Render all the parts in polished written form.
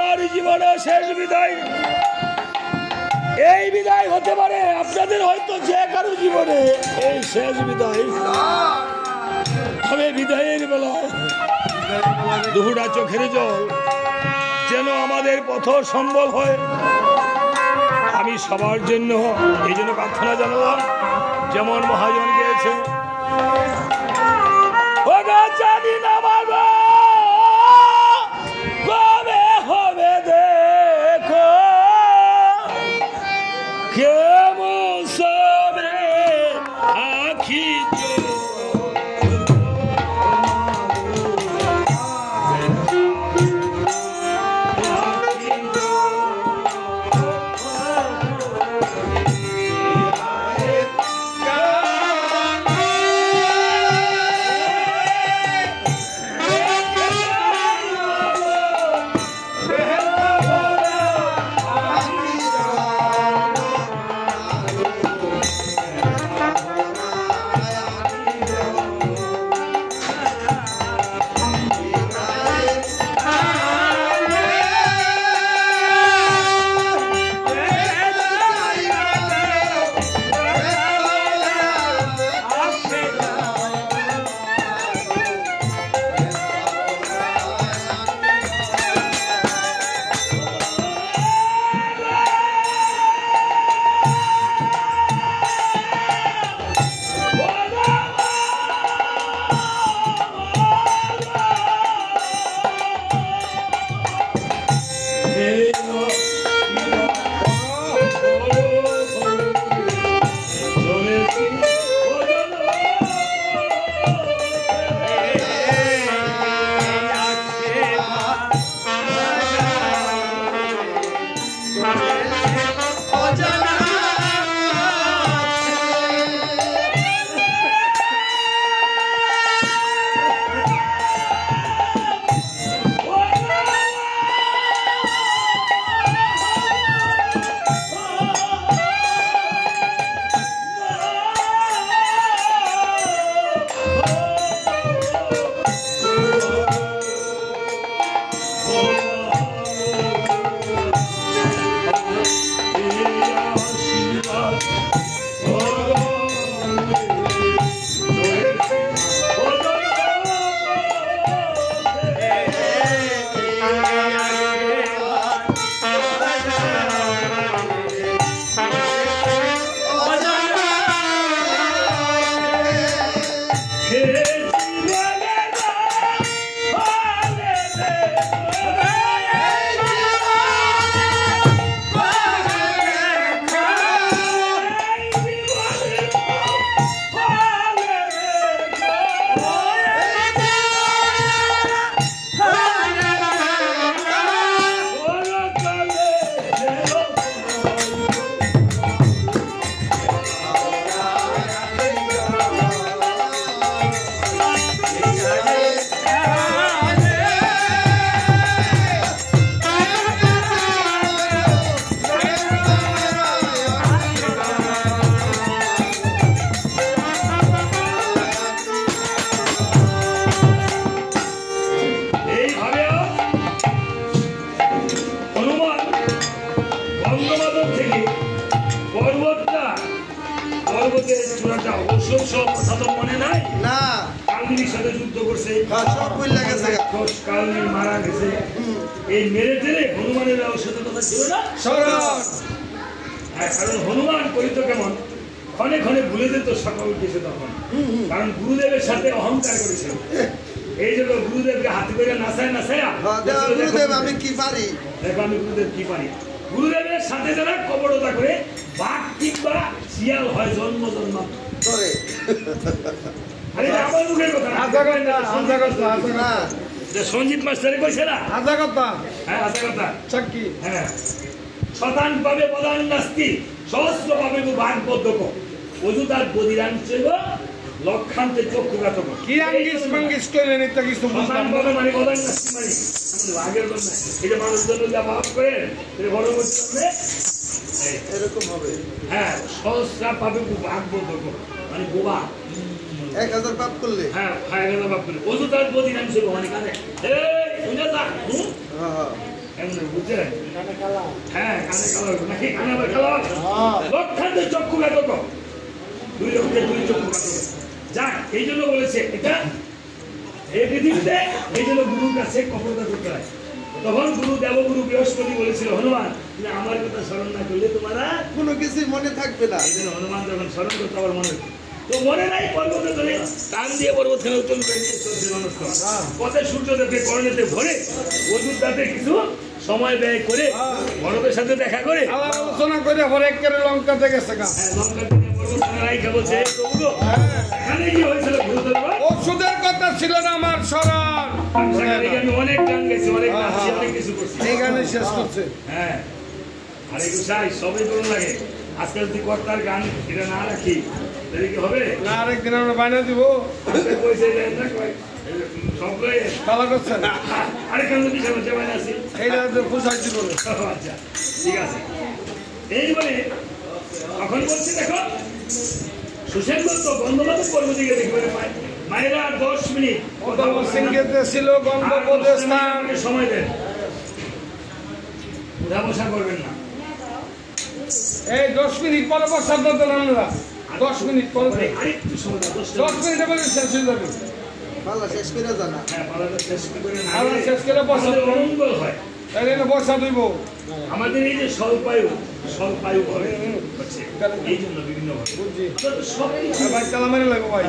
আমার জীবনে শেষ বিদায়। এই বিদায় হতে পারে আপনাদের হয়তো যে কারো জীবনে এই শেষ বিদায়। তবে বিদায়ের বেলায় দুহুটা চোখের জল যেন আমাদের পথ সম্বল হয়। আমি সবার জন্য এই জন্য প্রার্থনা জানালাম, যেমন মহাজন গিয়েছে, জানি না বাবা কবে হবে দেখো কেমন সবে আখি হনুমান করিত কেমন ক্ষণে ক্ষণে ভুলে যেত সকল কিছু তখন, কারণ গুরুদেবের সাথে অহংকার করেছিল। এই জন্য গুরুদেবকে হাতে করে নাচায় নাচায়া গুরুদেব আমি কি পারি, দেখো আমি গুরুদেব কি পারি। গুরুদেবের সাথে যারা কপটতা করে বাঘ কিংবা শিয়াল হয় জন্ম জন্মান্তরে। আরে আমার মুখের কথা না, যে সঞ্জিত মাস্টারে কইছে না আজা কথা, হ্যাঁ আজা কথা চাকি, হ্যাঁ শতান পাবে প্রধান নাস্তি সহস্র পাবে বাঘ পদ্মক অযুতার বদিরান ছিল লক্ষান্তে চক্ষুঘাতক। কি আঙ্গিস মাঙ্গিস করে নিতে কিছু বুঝলাম না, মানে প্রধান নাস্তি মানে আগের জন্য এই যে মানুষজন যা ভাব করে বড় করতে এরকম হবে। হ্যাঁ সহস্রা পাবে বাঘ পদ্মক মানে বোবা 1000 পাপ করলে, হ্যাঁ 1000 পাপ করলে অযুতার বদিরান ছিল মানে কানে এই শুনে যা। এমন বুঝছেন? হ্যাঁ, কানে কালো নাকি কানে আবার কালো লক্ষাধিক চক্ষু ঘাতক, 2 লক্ষে 2 চক্ষু ঘাতক। যাক, এই জন্য বলেছে এটা এই পৃথিবীতে, এই জন্য গুরুর কাছে কপটতা করতে হয়। তখন গুরু দেবগুরু বৃহস্পতি বলেছিল হনুমান, তুমি আমার কথা স্মরণ না করলে তোমার কোনো কিছুই মনে থাকবে না। এই জন্য হনুমান যখন স্মরণ করতে আবার মনে হচ্ছে তো মনে নাই, পর্বতে ধরে টান দিয়ে পর্বত খেলে উত্তোলন করে নিয়ে চলছে মানুষ। পথে সূর্যদেবকে কর্ণেতে ভরে অযোধ্যাতে কিছু সময় ব্যয় করে বড়দের সাথে দেখা করে আলোচনা করে হরেক করে লঙ্কাতে গেছে গা। লঙ্কা থেকে পর্বত রাইখা বলছে এখানে কি হয়েছিল গুরুদেব? ওষুধের কথা ছিল না আমার স্মরণ। আমি অনেক গান গেছি, অনেক নাচছি, অনেক কিছু করছি। এই গানে শেষ করছে। হ্যাঁ, আরে গুসাই সবই করুন লাগে। আজকাল যদি কর্তার গান এটা না রাখি তাহলে কি হবে? না, আরেকদিন আমরা বানিয়ে দিব। ভালো করছেন। আরেকখান যদি বানিয়ে আসি এইটা পোষাই দিব। আচ্ছা, ঠিক আছে। এই বলে তখন বলছি দেখো সুসেন বলতো বন্ধবাদের পর্ব দিকে দেখবে মায়েরা 10 মিনিট সিংহেতে ছিল গন্ধপদের স্থান। সময় দেন, উঠা বসা করবেন না। এই 10 মিনিট পরে বসার দরকার আমরা 10 মিনিট পরে আরেকটু সময় দাও, 10 মিনিটে বলে শেষ হয়ে যাবে। পালা শেষ করে জানা। হ্যাঁ, পালাটা শেষ করে না পালা শেষ করে বসা আমাদের অমঙ্গল হয়। তাহলে না বসা দিব। আমাদের এই যে স্বল্পায়ু হবে হচ্ছে এই জন্য বিভিন্ন ভাবে সব ভাই তালা মেরে লাগবো ভাই।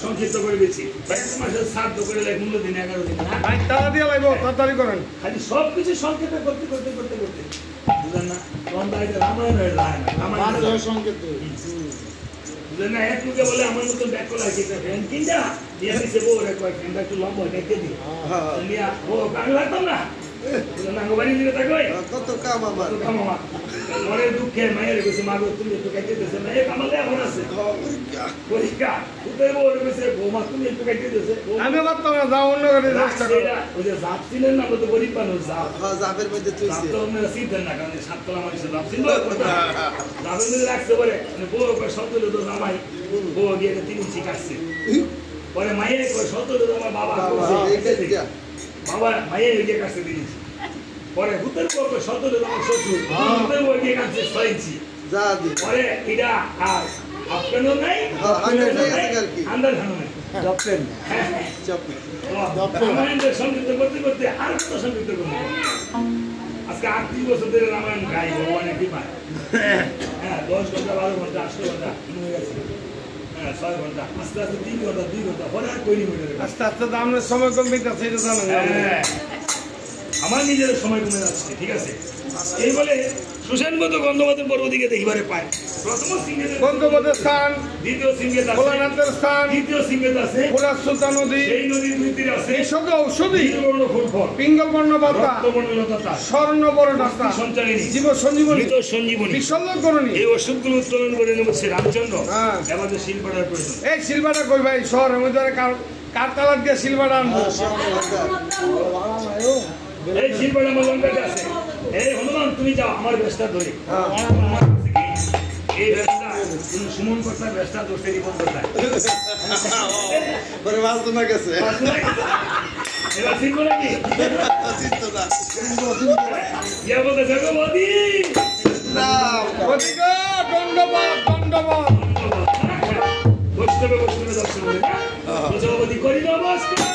সংক্ষিপ্ত করে দিচ্ছি, 1 মাসের 7 করে লাগে 15 দিন 11 দিন না, ভাই তালা দিয়ে লাগবো, তাড়াতাড়ি করেন। খালি সব কিছু সংক্ষেপে করতে করতে করতে করতে বুঝলেন না? রামায়ণ হয়ে যায় না, রামায়ণ সংকেত বুঝলেন না? এক লোকে বলে আমার মতন ব্যাক করা আছে ফ্রেন্ড কিনটা দিয়ে দিচ্ছে বউ রে কয়েক ফ্রেন্ডটা একটু লম্বা দেখতে দিই নিয়া ও কান লাগতাম না বুঝলেন না? বাড়ি দিকে তাকই কত কাম আমার। মামা মনের দুঃখে মায়ের কাছে মাগো তুমি একটু কেটে দিয়েছে না এ কামালে এমন আছে পরীক্ষা উঠে বউ কাছে বৌমা তুমি একটু কেটে দিয়েছে আমি ভাবতাম না যাও অন্য গাড়ি চেষ্টা করো। ওই যে জাপ ছিলেন না বলতে গরিব মানুষ জাপ হ্যাঁ, জাপের মধ্যে তুই জাপ তো আপনারা চিনতেন না কারণ 7 তলা মানুষের জাপ ছিল জাপের মধ্যে রাখতে পারে বউ সতেরো তো জামাই বউ গিয়ে 3 ইঞ্চি কাটছে পরে মায়ের সতেরো আমার বাবা বাবা মায়ের গিয়ে কাটছে 3 ইঞ্চি পরে ভূতের বউ 17 আমার শ্বশুর ভূতের বউ গিয়ে কাটছে 6 ইঞ্চি যা দি পরে এটা আর আপনারও নাই আন্দার খানো নাই যাচ্ছেন রামায়ণের সংযুক্ত করতে করতে আর কত সংযুক্ত করবো আজকে 38 বছর ধরে রামায়ণ গাই ভগবানের কৃপায় হ্যাঁ 10 ঘন্টা 12 ঘন্টা 8 ঘন্টা হয়ে গেছে হ্যাঁ 6 ঘন্টা আস্তে আস্তে 3 ঘন্টা 2 ঘন্টা পরে আর কইনি মনে আস্তে আস্তে তো আমরা সময় কমে যাচ্ছে এটা জানেন। হ্যাঁ আমার নিজের সময় কমে যাচ্ছে ঠিক আছে এই বলে সুসেনবত গন্ধবতের পর্ব দিকে দেখিবারে পায় প্রথম সিংহের গন্ধপদের স্থান, দ্বিতীয় সিংহের আছে ভোলানাথের স্থান, তৃতীয় সিংহের আছে পুরাসুতা নদী, সেই নদীর দুই তীরে আছে এই সঙ্গে ঔষধি নীলবর্ণ ফুলফল পিঙ্গলবর্ণ পাতা, রক্তবর্ণ লতা স্বর্ণবর্ণ ডাক্তা, সঞ্চারিণী জীব সঞ্জীবনী, মৃত সঞ্জীবনী বিশল্যকরণী। এই ওষুধগুলো উত্তোলন করে নেব শ্রী রামচন্দ্র হ্যাঁ। আমাদের শিল্পাটার প্রয়োজন এই শিলবাটা কই ভাই শহরের মধ্যে কারতালার দিয়ে শিলবাটা আনবো। এই শিল্পাটা আমার লঙ্কাতে আছে এই হনুমান তুমি যাও আমার ব্যবস্থা ধরে এই ব্যবস্থা তুমি সুমন কর্তার ব্যবস্থা ধরতে রিপোর্ট করতে পরে বাজনা গেছে এবার শিখবো নাকি চিন্তা না ইয়া বলতে যাবো মোদি ওদিকে দণ্ডবাদ দণ্ডবাদ। বৈষ্ণবে দর্শন করে প্রজাপতি করি নমস্কার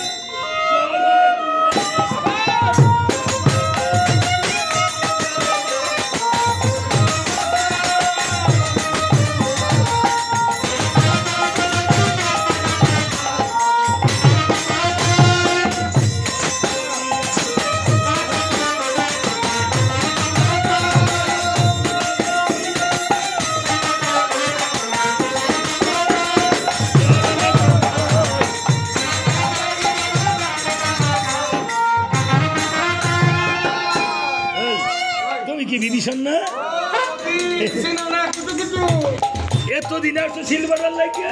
বিভীষণ না এতদিন আসছো সিলভার লাগে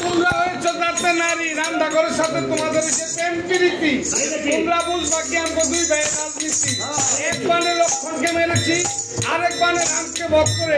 তোমরা হয়েছ যাতে নারী রান্না ঘরের সাথে তোমাদের যে প্রেম প্রীতি তোমরা বুঝবা কি আমরা 2 ভাই রাজনীতি এক বানে লক্ষণকে মেরেছি আরেক বানে রামকে বধ করে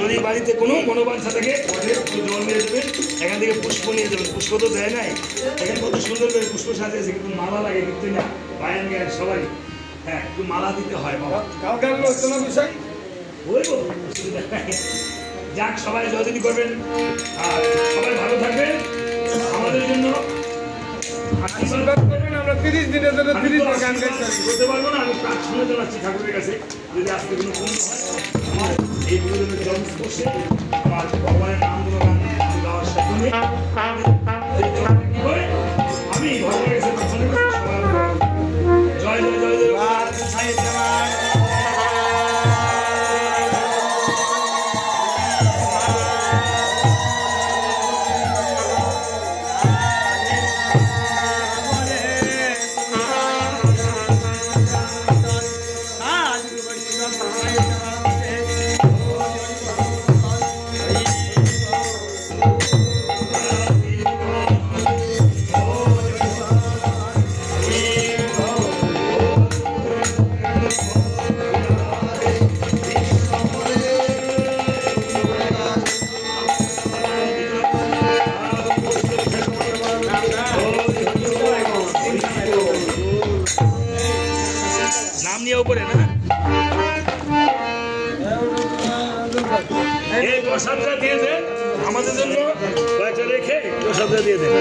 যদি বাড়িতে কোনো মনোবাঞ্ছা থাকে পরে জল নিয়ে দেবেন, এখান থেকে পুষ্প নিয়ে যাবেন। পুষ্প তো দেয় নাই, এখানে কত সুন্দর করে পুষ্প সাজিয়েছে, কিন্তু মালা লাগে কিন্তু না বায়ান জ্ঞান সবাই। হ্যাঁ, একটু মালা দিতে হয় বাবা। কালকার লোচনা বিষয় বলবো, অসুবিধা নাই। যাক, সবাই সহযোগী করবেন আর সবাই ভালো থাকবেন। আমাদের জন্য আশীর্বাদ করবেন। আমরা 30 দিনের জন্য 30 টা গান গাইতে পারি। বলতে পারবো না, আমি প্রার্থনা জানাচ্ছি ঠাকুরের কাছে যদি আজকে কোনো কম হয়, আমার এই গুরুদেবের জন্মস্পর্শে আমার ভগবানের নামগুলো গান গাওয়ার সাথে কি করে আমি ভগবানের কাছে প্রার্থনা করছি সবাই জয় জয় জয় জয় নাম নিয়ে উপরে না এই প্রসাদটা দিয়ে দেন আমাদের জন্য, কয়েকটা রেখে প্রসাদটা দিয়ে দেন।